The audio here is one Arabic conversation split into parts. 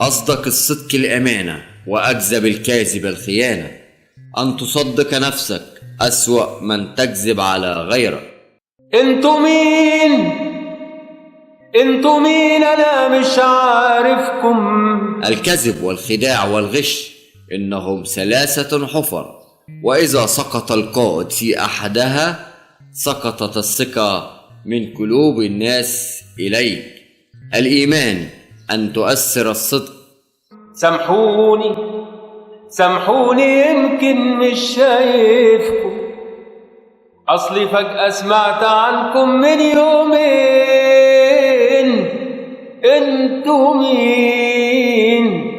أصدق الصدق الأمانة، وأكذب الكاذب الخيانة. أن تصدق نفسك أسوأ من تكذب على غيرك. انتوا مين؟ انتوا مين؟ أنا مش عارفكم. الكذب والخداع والغش إنهم ثلاثة حفر، وإذا سقط القائد في أحدها سقطت الثقة من قلوب الناس إليك. الإيمان أن تؤثر الصدق. سامحوني سامحوني يمكن مش شايفكم، أصلي فجأة سمعت عنكم من يومين. انتوا مين؟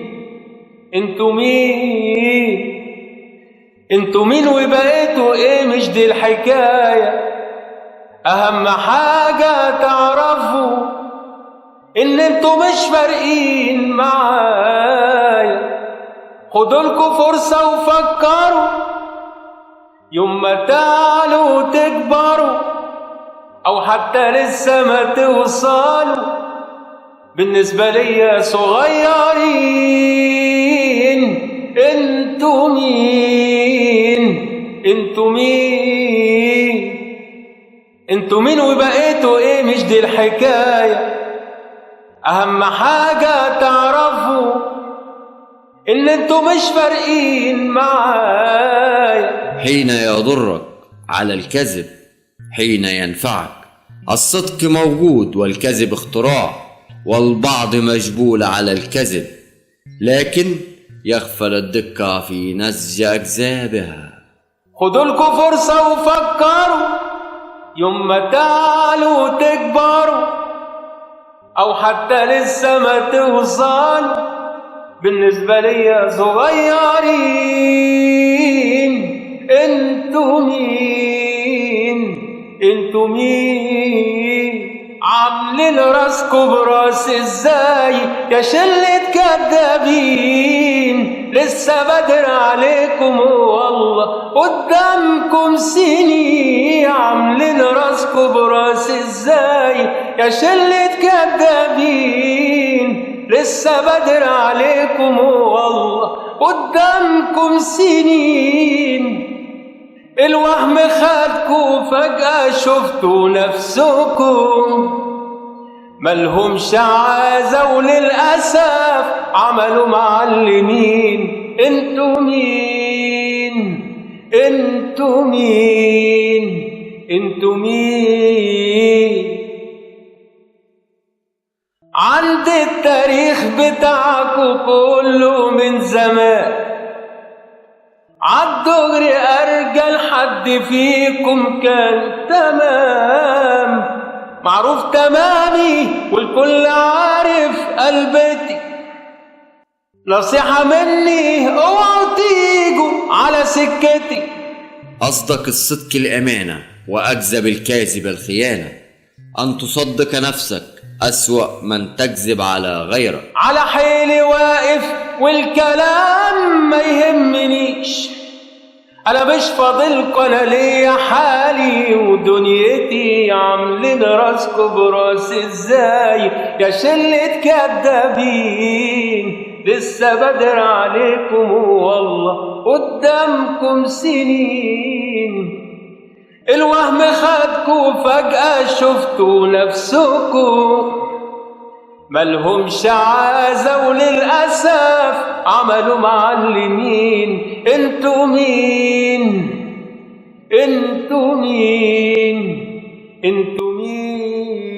انتوا مين؟ انتوا مين وبقيتوا ايه؟ مش دي الحكاية. أهم حاجة تعرفوا إن انتوا مش فارقين معايا. خدولكوا فرصة وفكروا، يوم ما تعلوا تكبروا أو حتى لسه ما توصلوا، بالنسبة ليا صغيرين. انتوا مين؟ انتوا مين؟ انتوا مين وبقيتوا ايه؟ مش دي الحكاية. أهم حاجة تعرفوا إن انتوا مش فارقين معايا. حين يضرك على الكذب حين ينفعك. الصدق موجود والكذب اختراع، والبعض مجبول على الكذب، لكن يغفل الدقة في نسج أكذابها. خدولكوا فرصة وفكروا، يوم ما تعلوا تكبروا أو حتى لسه ما توصلوا، بالنسبة ليا صغيرين. انتوا مين؟ انتوا مين؟ عاملين راسكوا براس ازاي يا شلة كدابين؟ لسه بدر عليكم والله قدامكم سنين. عاملين راسكوا براس ازاي يا شلة كدابين؟ لسه بدر عليكم والله قدامكم سنين. الوهم خدكوا فجأة شفتوا نفسكم ملهمش عازة، وللأسف عملوا معلمين. انتوا مين؟ انتوا مين؟ انتوا مين؟ عند التاريخ بتاعكوا كله من زمان عالدغري أرجل حد فيكم كان تمام، معروف تمامي والكل عارف قلبتي. نصيحة مني اوعوا تيجوا على سكتي. أصدق الصدق الأمانة، وأكذب الكاذب الخيانة. أن تصدق نفسك أسوأ من تكذب على غيرك. على حيلي واقف والكلام ما يهمنيش، أنا مش فاضلكوا، أنا ليا حالي ودنيتي. عاملين راسكوا براس ازاي يا شلة كدابين؟ لسه بدر عليكم والله قدامكم سنين. الوهم خدكوا فجأة شفتوا نفسكم ملهمش عازة، وللأسف عملوا معلمين. انتوا مين؟ انتوا مين؟ انتوا مين؟